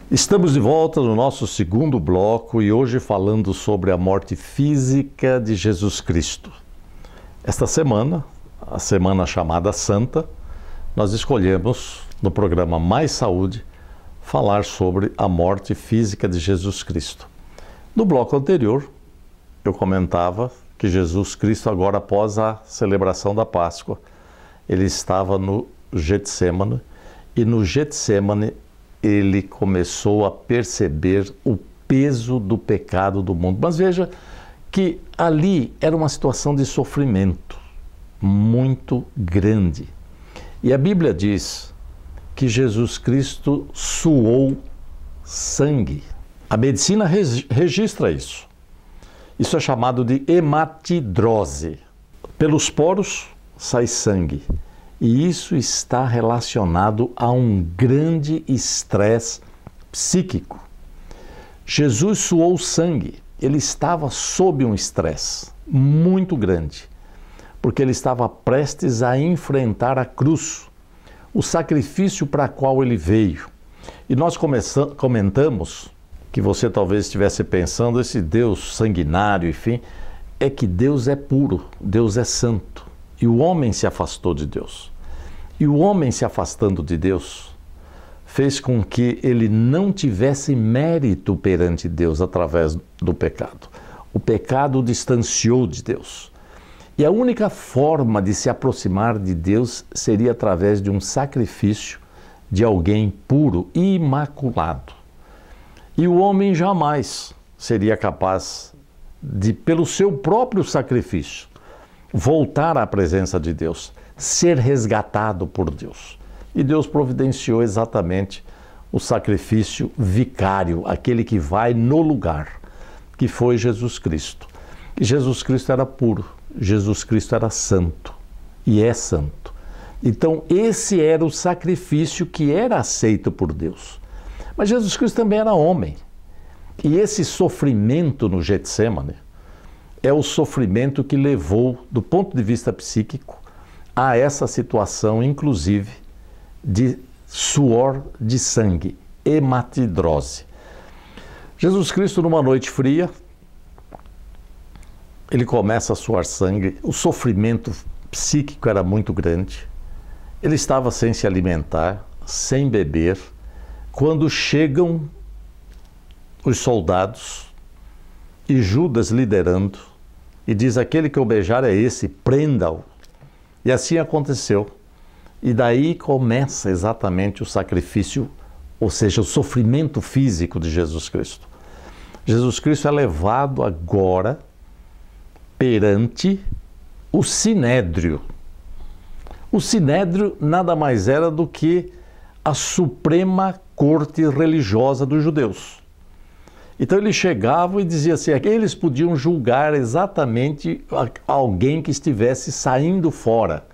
Estamos de volta no nosso segundo bloco e hoje falando sobre a morte física de Jesus Cristo. Esta semana, a semana chamada Santa, nós escolhemos no programa Mais Saúde falar sobre a morte física de Jesus Cristo. No bloco anterior, eu comentava que Jesus Cristo, agora após a celebração da Páscoa, ele estava no Getsêmani e no Getsêmani ele começou a perceber o peso do pecado do mundo. Mas veja que ali era uma situação de sofrimento muito grande. E a Bíblia diz que Jesus Cristo suou sangue. A medicina registra isso. Isso é chamado de hematidrose. Pelos poros sai sangue. E isso está relacionado a um grande estresse psíquico. Jesus suou sangue. Ele estava sob um estresse muito grande, porque ele estava prestes a enfrentar a cruz, o sacrifício para qual ele veio. E nós comentamos que você talvez estivesse pensando, esse Deus sanguinário, enfim, é que Deus é puro, Deus é santo. E o homem se afastou de Deus. E o homem se afastando de Deus fez com que ele não tivesse mérito perante Deus através do pecado. O pecado o distanciou de Deus. E a única forma de se aproximar de Deus seria através de um sacrifício de alguém puro e imaculado. E o homem jamais seria capaz de, pelo seu próprio sacrifício, voltar à presença de Deus, ser resgatado por Deus. E Deus providenciou exatamente o sacrifício vicário, aquele que vai no lugar, que foi Jesus Cristo. E Jesus Cristo era puro, Jesus Cristo era santo e é santo. Então esse era o sacrifício que era aceito por Deus. Mas Jesus Cristo também era homem. E esse sofrimento no Getsêmani é o sofrimento que levou, do ponto de vista psíquico, a essa situação, inclusive, de suor de sangue, hematidrose. Jesus Cristo, numa noite fria, ele começa a suar sangue, o sofrimento psíquico era muito grande, ele estava sem se alimentar, sem beber, quando chegam os soldados e Judas liderando, e diz: aquele que eu beijar é esse, prenda-o. E assim aconteceu. E daí começa exatamente o sacrifício, ou seja, o sofrimento físico de Jesus Cristo. Jesus Cristo é levado agora perante o Sinédrio. O Sinédrio nada mais era do que a suprema corte religiosa dos judeus. Então eles chegavam e diziam assim, eles podiam julgar exatamente alguém que estivesse saindo fora.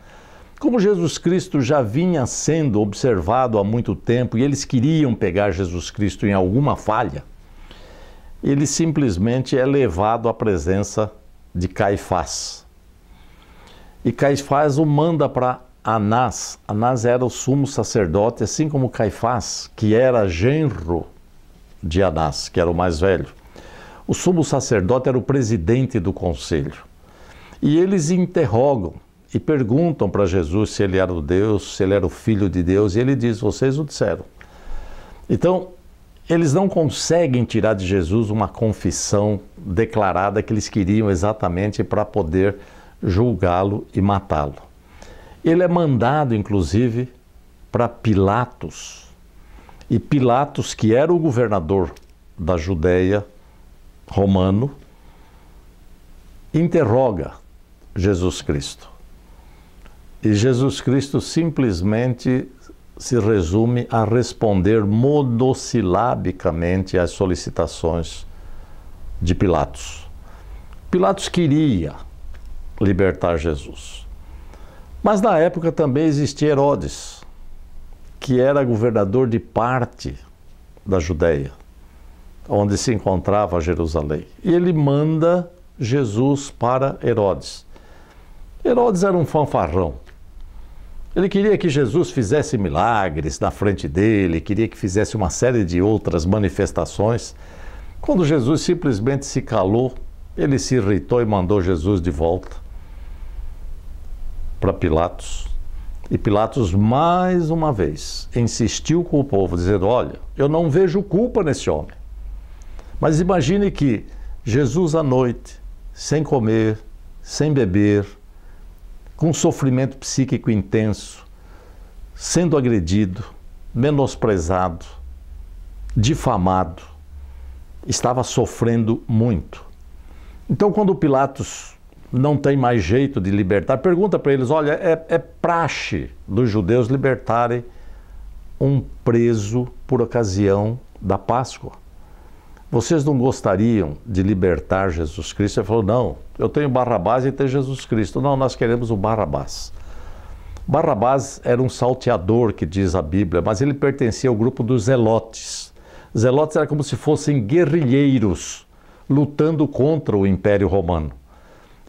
Como Jesus Cristo já vinha sendo observado há muito tempo e eles queriam pegar Jesus Cristo em alguma falha, ele simplesmente é levado à presença de Caifás. E Caifás o manda para Anás. Anás era o sumo sacerdote, assim como Caifás, que era genro de Anás, que era o mais velho. O sumo sacerdote era o presidente do conselho. E eles interrogam e perguntam para Jesus se ele era o Deus, se ele era o Filho de Deus, e ele diz, vocês o disseram. Então, eles não conseguem tirar de Jesus uma confissão declarada que eles queriam exatamente para poder julgá-lo e matá-lo. Ele é mandado, inclusive, para Pilatos. E Pilatos, que era o governador da Judeia romano, interroga Jesus Cristo. E Jesus Cristo simplesmente se resume a responder monossilabicamente às solicitações de Pilatos. Pilatos queria libertar Jesus. Mas na época também existia Herodes, que era governador de parte da Judeia, onde se encontrava Jerusalém. E ele manda Jesus para Herodes. Herodes era um fanfarrão. Ele queria que Jesus fizesse milagres na frente dele, queria que fizesse uma série de outras manifestações. Quando Jesus simplesmente se calou, ele se irritou e mandou Jesus de volta para Pilatos. E Pilatos, mais uma vez, insistiu com o povo, dizendo: olha, eu não vejo culpa nesse homem. Mas imagine que Jesus à noite, sem comer, sem beber, com um sofrimento psíquico intenso, sendo agredido, menosprezado, difamado, estava sofrendo muito. Então, quando Pilatos não tem mais jeito de libertar, pergunta para eles: olha, é praxe dos judeus libertarem um preso por ocasião da Páscoa. Vocês não gostariam de libertar Jesus Cristo? Ele falou: não, eu tenho Barrabás e tenho Jesus Cristo. Não, nós queremos o Barrabás. Barrabás era um salteador, que diz a Bíblia, mas ele pertencia ao grupo dos zelotes. Zelotes era como se fossem guerrilheiros lutando contra o Império Romano.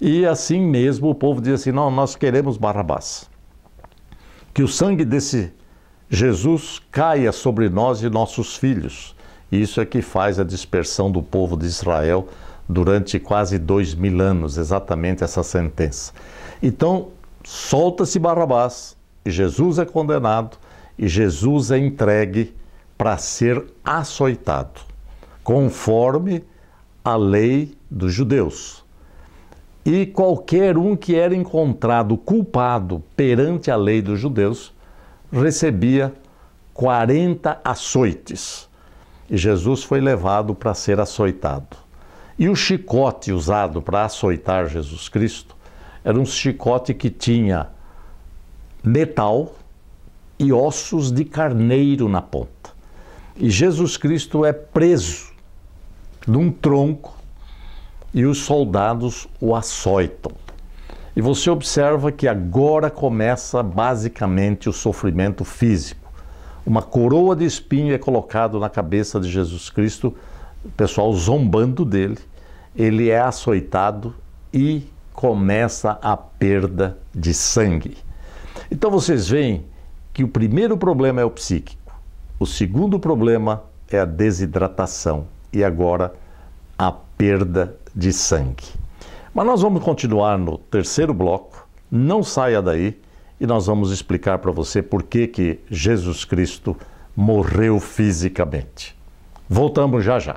E assim mesmo o povo diz assim: não, nós queremos Barrabás. Que o sangue desse Jesus caia sobre nós e nossos filhos. Isso é que faz a dispersão do povo de Israel durante quase 2000 anos, exatamente essa sentença. Então, solta-se Barrabás, e Jesus é condenado, e Jesus é entregue para ser açoitado, conforme a lei dos judeus. E qualquer um que era encontrado culpado perante a lei dos judeus recebia 40 açoites. E Jesus foi levado para ser açoitado. E o chicote usado para açoitar Jesus Cristo era um chicote que tinha metal e ossos de carneiro na ponta. E Jesus Cristo é preso num tronco e os soldados o açoitam. E você observa que agora começa basicamente o sofrimento físico. Uma coroa de espinho é colocado na cabeça de Jesus Cristo, o pessoal zombando dele, ele é açoitado e começa a perda de sangue. Então vocês veem que o primeiro problema é o psíquico, o segundo problema é a desidratação e agora a perda de sangue. Mas nós vamos continuar no terceiro bloco, não saia daí, e nós vamos explicar para você por que Jesus Cristo morreu fisicamente. Voltamos já já.